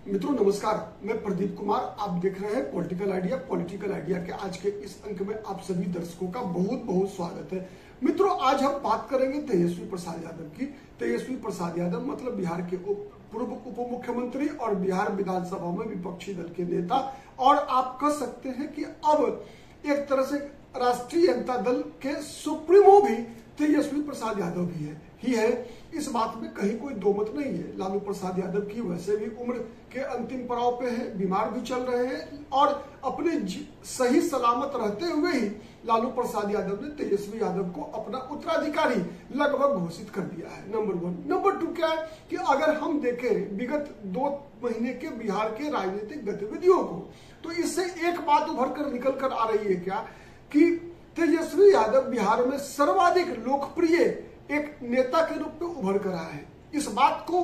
मित्रों नमस्कार, मैं प्रदीप कुमार। आप देख रहे हैं पॉलिटिकल आइडिया के आज के इस अंक में आप सभी दर्शकों का बहुत बहुत स्वागत है। मित्रों, आज हम बात करेंगे तेजस्वी प्रसाद यादव की। तेजस्वी प्रसाद यादव मतलब बिहार के पूर्व उप मुख्यमंत्री और बिहार विधानसभा में विपक्षी दल के नेता, और आप कह सकते हैं कि अब एक तरह से राष्ट्रीय जनता दल के सुप्रीमो भी तेजस्वी प्रसाद यादव भी है। इस बात में कहीं कोई दो मत नहीं है। लालू प्रसाद यादव की वैसे भी उम्र के अंतिम पड़ाव पे है, बीमार भी चल रहे हैं, और अपने सही सलामत रहते हुए ही लालू प्रसाद यादव ने तेजस्वी यादव को अपना उत्तराधिकारी लगभग घोषित कर दिया है। नंबर 1। नंबर 2 क्या है कि अगर हम देखें विगत 2 महीने के बिहार के राजनीतिक गतिविधियों को, तो इससे एक बात उभर कर निकल कर आ रही है क्या कि तेजस्वी यादव बिहार में सर्वाधिक लोकप्रिय एक नेता के रूप में उभर कर आए हैं। इस बात को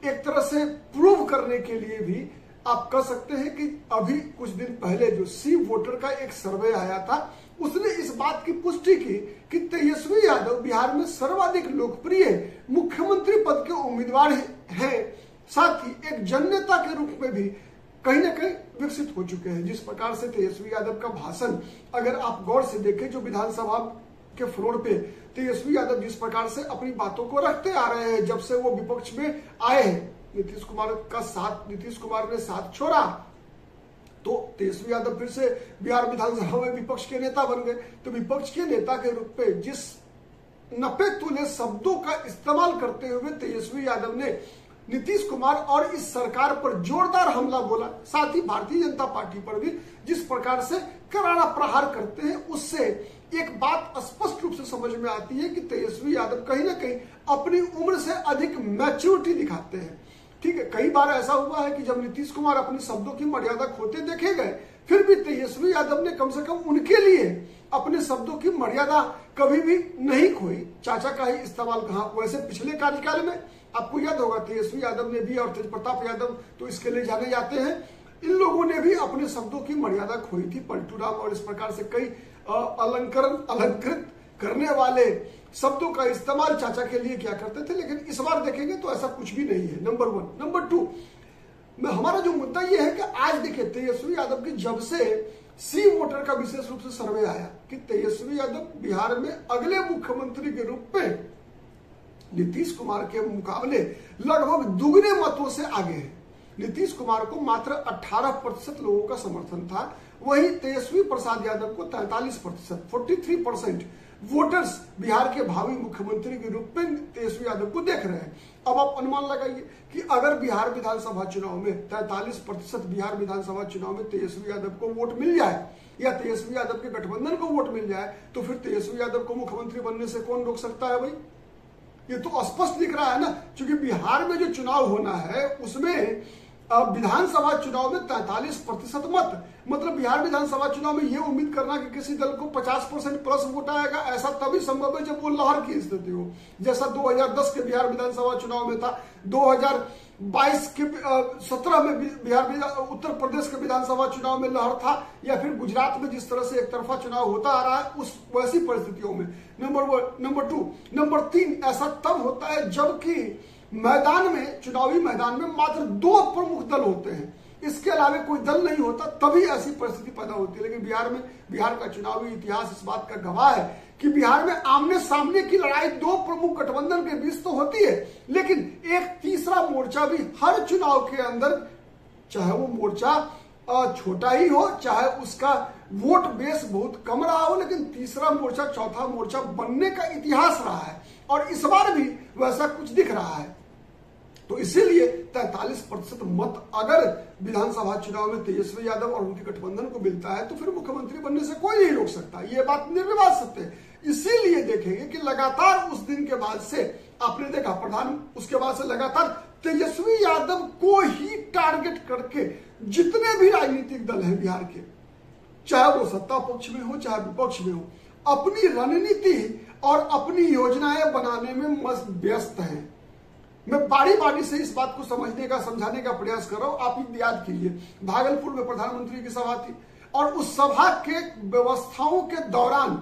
एक तरह से प्रूव करने के लिए भी आप कह सकते हैं कि अभी कुछ दिन पहले जो सी वोटर का एक सर्वे आया था, उसने इस बात की पुष्टि की कि तेजस्वी यादव बिहार में सर्वाधिक लोकप्रिय मुख्यमंत्री पद के उम्मीदवार हैं, साथ ही एक जननेता के रूप में भी कहीं ना कहीं विकसित हो चुके हैं। जिस प्रकार से तेजस्वी यादव का भाषण अगर आप गौर से देखें, जो विधानसभा के फ्लोर पे तेजस्वी यादव जिस प्रकार से अपनी बातों को रखते आ रहे हैं, जब से वो विपक्ष में आए हैं, नीतीश कुमार ने साथ छोड़ा तो तेजस्वी यादव फिर से बिहार विधानसभा में विपक्ष के नेता बन गए। तो विपक्ष के नेता के रूप में जिस नपे तुले शब्दों का इस्तेमाल करते हुए तेजस्वी यादव ने नीतीश कुमार और इस सरकार पर जोरदार हमला बोला, साथ ही भारतीय जनता पार्टी पर भी जिस प्रकार से करारा प्रहार करते हैं, उससे एक बात स्पष्ट रूप से समझ में आती है कि तेजस्वी यादव कहीं ना कहीं अपनी उम्र से अधिक मैच्योरिटी दिखाते हैं। ठीक है, कई बार ऐसा हुआ है कि जब नीतीश कुमार अपने शब्दों की मर्यादा खोते देखे गए, फिर भी तेजस्वी यादव ने कम से कम उनके लिए अपने शब्दों की मर्यादा कभी भी नहीं खोई। चाचा का ही इस्तेमाल कहा। वैसे पिछले कार्यकाल में आपको याद होगा तेजस्वी यादव ने भी और तेज प्रताप यादव तो इसके लिए जाने जाते हैं, इन लोगों ने भी अपने शब्दों की मर्यादा खोई थी। पलटू राम और इस प्रकार से कई अलंकृत करने वाले शब्दों का इस्तेमाल चाचा के लिए क्या करते थे, लेकिन इस बार देखेंगे तो ऐसा कुछ भी नहीं है। नंबर 1। नंबर 2 में हमारा जो मुद्दा यह है कि आज देखिए तेजस्वी यादव की जब से सी वोटर का विशेष रूप से सर्वे आया कि तेजस्वी यादव बिहार में अगले मुख्यमंत्री के रूप में नीतीश कुमार के मुकाबले लगभग दुगने मतों से आगे है। नीतीश कुमार को मात्र 18% लोगों का समर्थन था, वहीं तेजस्वी प्रसाद यादव को 43%, 43% वोटर्स बिहार के भावी मुख्यमंत्री के रूप में तेजस्वी यादव को देख रहे हैं। अब आप अनुमान लगाइए कि अगर बिहार विधानसभा चुनाव में 43% बिहार विधानसभा चुनाव में तेजस्वी यादव को वोट मिल जाए या तेजस्वी यादव के गठबंधन को वोट मिल जाए, तो फिर तेजस्वी यादव को मुख्यमंत्री बनने से कौन रोक सकता है भाई? ये तो स्पष्ट दिख रहा है ना, क्योंकि बिहार में जो चुनाव होना है उसमें विधानसभा चुनाव में 43% मत, मतलब बिहार विधानसभा चुनाव में यह उम्मीद करना कि किसी दल को 50% प्लस वोट आएगा, ऐसा तभी संभव है जब वो लहर की स्थिति हो, जैसा 2010 के बिहार विधानसभा चुनाव में था, 2022 के 17 में उत्तर प्रदेश के विधानसभा चुनाव में लहर था, या फिर गुजरात में जिस तरह से एक तरफा चुनाव होता आ रहा है उस वैसी परिस्थितियों में। नंबर 2। नंबर 3 ऐसा तब होता है जबकि मैदान में, चुनावी मैदान में मात्र 2 प्रमुख दल होते हैं, इसके अलावा कोई दल नहीं होता, तभी ऐसी परिस्थिति पैदा होती है। लेकिन बिहार का चुनावी इतिहास इस बात का गवाह है कि बिहार में आमने सामने की लड़ाई 2 प्रमुख गठबंधन के बीच तो होती है, लेकिन एक तीसरा मोर्चा भी हर चुनाव के अंदर, चाहे वो मोर्चा छोटा ही हो, चाहे उसका वोट बेस बहुत कम रहा हो, लेकिन तीसरा मोर्चा, चौथा मोर्चा बनने का इतिहास रहा है, और इस बार भी वैसा कुछ दिख रहा है। तो इसीलिए 43% मत अगर विधानसभा चुनाव में तेजस्वी यादव और उनके गठबंधन को मिलता है, तो फिर मुख्यमंत्री बनने से कोई नहीं रोक सकता। ये बात निर्विवाद सत्य है। इसीलिए देखेंगे कि लगातार उस दिन के बाद से आपने देखा उसके बाद से लगातार तेजस्वी यादव को ही टारगेट करके जितने भी राजनीतिक दल हैं बिहार के, चाहे वो सत्ता पक्ष में हो चाहे विपक्ष में हो, अपनी रणनीति और अपनी योजनाएं बनाने में मस्त व्यस्त हैं। मैं बारी बारी से इस बात को समझाने का प्रयास कर रहा हूं। आप याद कीजिए, भागलपुर में प्रधानमंत्री की सभा थी और उस सभा के व्यवस्थाओं के दौरान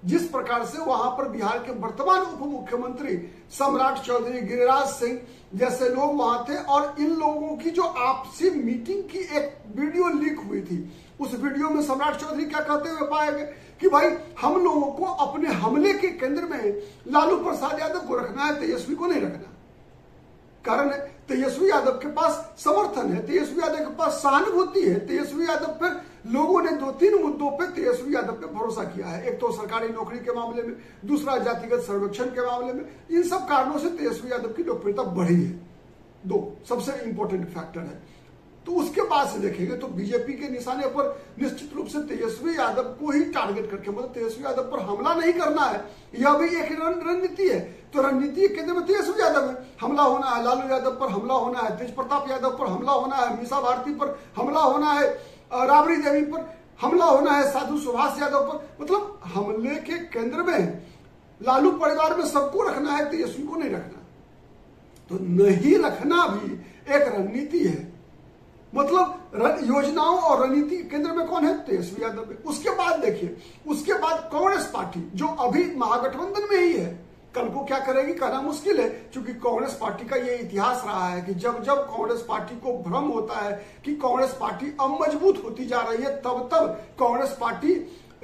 जिस प्रकार से वहां पर बिहार के वर्तमान उप मुख्यमंत्री सम्राट चौधरी, गिरिराज सिंह जैसे लोग वहां थे, और इन लोगों की जो आपसी मीटिंग की एक वीडियो लीक हुई थी, उस वीडियो में सम्राट चौधरी क्या कहते हुए पाए गए कि भाई हम लोगों को अपने हमले के केंद्र में लालू प्रसाद यादव को रखना है, तेजस्वी को नहीं रखना। कारण है तेजस्वी यादव के पास समर्थन है, तेजस्वी यादव के पास सहानुभूति है, तेजस्वी यादव पर लोगों ने 2-3 मुद्दों पे तेजस्वी यादव पे भरोसा किया है। एक तो सरकारी नौकरी के मामले में, दूसरा जातिगत सर्वेक्षण के मामले में। इन सब कारणों से तेजस्वी यादव की लोकप्रियता बढ़ी है। 2 सबसे इंपॉर्टेंट फैक्टर है। तो उसके बाद से देखेंगे तो बीजेपी के निशाने पर निश्चित रूप से तेजस्वी यादव को ही टारगेट करके, मतलब तेजस्वी यादव पर हमला नहीं करना है, यह भी एक रणनीति है। तो रणनीति के केंद्र में तेजस्वी यादव है, हमला होना है, लालू यादव पर हमला होना है, तेज प्रताप यादव पर हमला होना है, मीसा भारती पर हमला होना है, राबड़ी देवी पर हमला होना है, साधु सुभाष यादव पर। मतलब हमले के केंद्र में लालू परिवार में सबको रखना है, तेजस्वी को नहीं रखना। तो नहीं रखना भी एक रणनीति है। मतलब योजनाओं और रणनीति केंद्र में कौन है? तेजस्वी यादव। उसके बाद देखिए, उसके बाद कांग्रेस पार्टी जो अभी महागठबंधन में ही है, कल को क्या करेगी कहना मुश्किल है, क्योंकि कांग्रेस पार्टी का ये इतिहास रहा है कि जब जब कांग्रेस पार्टी को भ्रम होता है कि कांग्रेस पार्टी अब मजबूत होती जा रही है, तब तब कांग्रेस पार्टी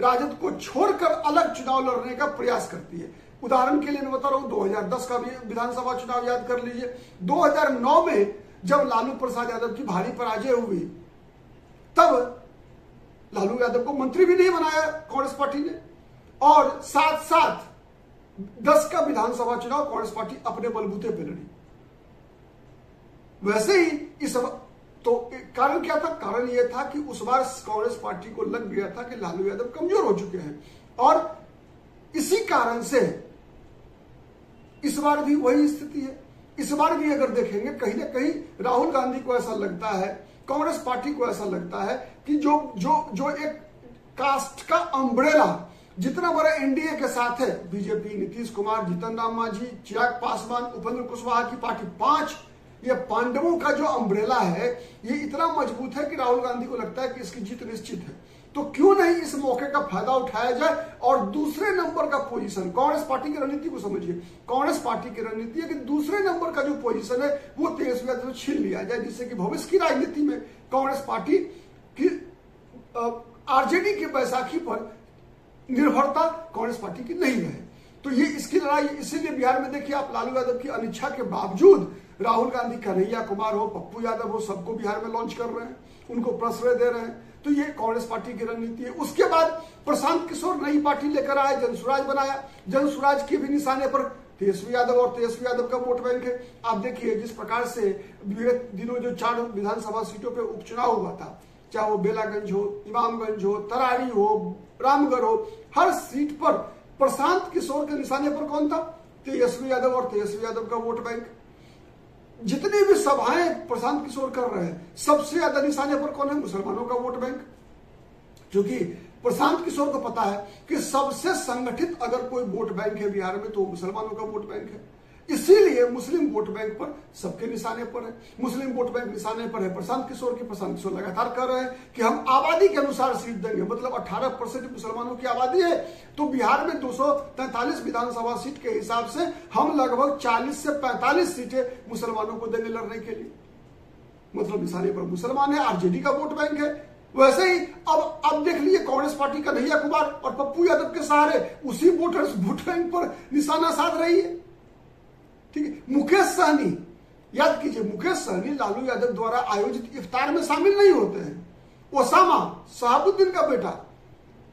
राजद को छोड़कर अलग चुनाव लड़ने का प्रयास करती है। उदाहरण के लिए मैं बता रहा हूं, 2010 का विधानसभा चुनाव याद कर लीजिए। 2009 में जब लालू प्रसाद यादव की भारी पराजय हुई, तब लालू यादव को मंत्री भी नहीं बनाया कांग्रेस पार्टी ने, और साथ साथ 10 का विधानसभा चुनाव कांग्रेस पार्टी अपने बलबूते पे लड़ी। वैसे ही इस तो कारण क्या था? कारण यह था कि उस बार कांग्रेस पार्टी को लग गया था कि लालू यादव कमजोर हो चुके हैं, और इसी कारण से इस बार भी वही स्थिति है। इस बार भी अगर देखेंगे, कहीं ना कहीं राहुल गांधी को ऐसा लगता है, कांग्रेस पार्टी को ऐसा लगता है कि जो एक कास्ट का अम्ब्रेला जितना बड़ा एनडीए के साथ है, बीजेपी, नीतीश कुमार, जीतन राम मांझी, चिराग पासवान, उपेंद्र कुशवाहा की पार्टी 5, ये पांडवों का जो अम्ब्रेला है, ये इतना मजबूत है कि राहुल गांधी को लगता है कि इसकी जीत निश्चित है। तो क्यों नहीं इस मौके का फायदा उठाया जाए और दूसरे नंबर का पोजीशन, कांग्रेस पार्टी की रणनीति को समझिए, कांग्रेस पार्टी की रणनीति है कि दूसरे नंबर का जो पोजीशन है वो तेजस्वी यादव से छीन लिया जाए, जिससे कि भविष्य की राजनीति में कांग्रेस पार्टी की आरजेडी की बैसाखी पर निर्भरता कांग्रेस पार्टी की नहीं रहे। तो ये इसकी लड़ाई, इसीलिए बिहार में देखिए आप, लालू यादव की अनिच्छा के बावजूद राहुल गांधी, कन्हैया कुमार हो, पप्पू यादव हो, सबको बिहार में लॉन्च कर रहे हैं, उनको प्रश्रय दे रहे हैं। तो ये कांग्रेस पार्टी की रणनीति है। उसके बाद प्रशांत किशोर नई पार्टी लेकर आए, जनसुराज बनाया। जनसुराज के भी निशाने पर तेजस्वी यादव और तेजस्वी यादव का वोट बैंक है। आप देखिए जिस प्रकार से विगत दिनों जो 4 विधानसभा सीटों पे उपचुनाव हुआ था, चाहे वो बेलागंज हो, इमामगंज हो, तरारी हो, रामगढ़ हो, हर सीट पर प्रशांत किशोर के निशाने पर कौन था? तेजस्वी यादव और तेजस्वी यादव का वोट बैंक। जितनी भी सभाएं प्रशांत किशोर कर रहे हैं, सबसे ज्यादा निशाने पर कौन है? मुसलमानों का वोट बैंक। क्योंकि प्रशांत किशोर को पता है कि सबसे संगठित अगर कोई वोट बैंक है बिहार में तो मुसलमानों का वोट बैंक है। इसीलिए मुस्लिम वोट बैंक पर सबके निशाने पर है, मुस्लिम वोट बैंक निशाने पर है प्रशांत किशोर की। प्रशांत किशोर लगातार कह रहे हैं कि हम आबादी के अनुसार सीट देंगे, मतलब 18% मुसलमानों की आबादी है, तो बिहार में 243 विधानसभा सीट के हिसाब से हम लगभग 40 से 45 सीटें मुसलमानों को देंगे लड़ने के लिए। मतलब निशाने पर मुसलमान है, आरजेडी का वोट बैंक है। वैसे ही अब देख लीजिए कांग्रेस पार्टी कन्हैया कुमार और पप्पू यादव के सहारे उसी वोट बैंक पर निशाना साध रही है। ठीक है, मुकेश सहनी, याद कीजिए, मुकेश सहनी लालू यादव द्वारा आयोजित इफ्तार में शामिल नहीं होते हैं। ओसामा शहाबुद्दीन का बेटा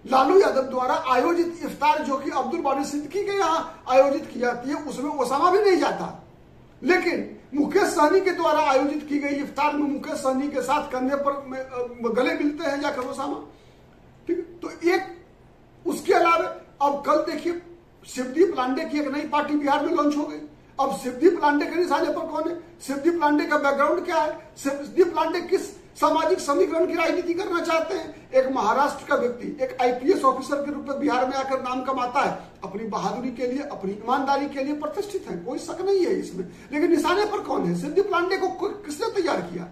लालू यादव द्वारा आयोजित इफ्तार जो कि अब्दुल बारी सिद्दीकी के यहां आयोजित की जाती है, उसमें ओसामा भी नहीं जाता। लेकिन मुकेश सहनी के द्वारा आयोजित की गई इफ्तार में मुकेश सहनी के साथ कंधे पर गले मिलते हैं जाकर ओसामा। ठीक है, तो एक उसके अलावा अब कल देखिए शिवदीप लांडे की एक नई पार्टी बिहार में लॉन्च हो गई। अब शिवदीप लांडे के निशाने पर कौन है? शिवदीप लांडे का बैकग्राउंड क्या है? शिवदीप लांडे किस सामाजिक समीकरण की राजनीति करना चाहते हैं? एक महाराष्ट्र का व्यक्ति, एक आईपीएस ऑफिसर के रूप में बिहार में आकर नाम कमाता है, अपनी बहादुरी के लिए, अपनी ईमानदारी के लिए प्रतिष्ठित है, कोई शक नहीं है इसमें। लेकिन निशाने पर कौन है? शिवदीप लांडे को किसने तैयार किया?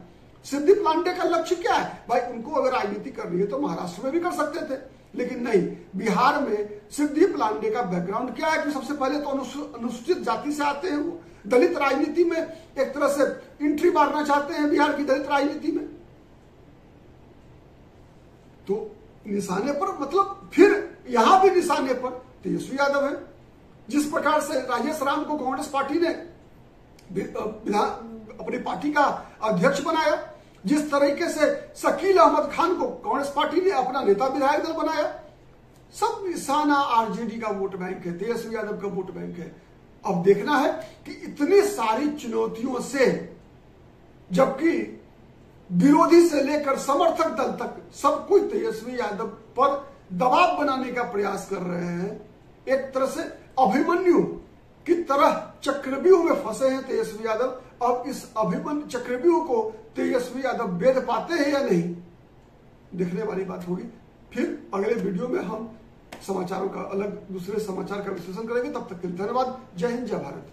शिवदीप लांडे का लक्ष्य क्या है? भाई उनको अगर राजनीति करनी है तो महाराष्ट्र में भी कर सकते थे, लेकिन नहीं, बिहार में सिद्दीप लांडे का बैकग्राउंड क्या है कि सबसे पहले तो अनुसूचित जाति से आते हैं, वो दलित राजनीति में एक तरह से एंट्री मारना चाहते हैं बिहार की दलित राजनीति में। तो निशाने पर, मतलब फिर यहां भी निशाने पर तेजस्वी यादव है। जिस प्रकार से राजेश राम को कांग्रेस पार्टी ने अपनी पार्टी का अध्यक्ष बनाया, जिस तरीके से शकील अहमद खान को कांग्रेस पार्टी ने अपना नेता विधायक दल बनाया, सब निशाना आरजेडी का वोट बैंक है, तेजस्वी यादव का वोट बैंक है। अब देखना है कि इतनी सारी चुनौतियों से, जबकि विरोधी से लेकर समर्थक दल तक सब कोई तेजस्वी यादव पर दबाव बनाने का प्रयास कर रहे हैं, एक तरह से अभिमन्यु की तरह चक्रव्यूह में फंसे हैं तेजस्वी यादव। अब इस अभिमन्यु चक्रव्यूह को तेजस्वी यादव भेद पाते हैं या नहीं, देखने वाली बात होगी। फिर अगले वीडियो में हम समाचारों का अलग दूसरे समाचार का विश्लेषण करेंगे। तब तक के लिए धन्यवाद। जय हिंद, जय भारत।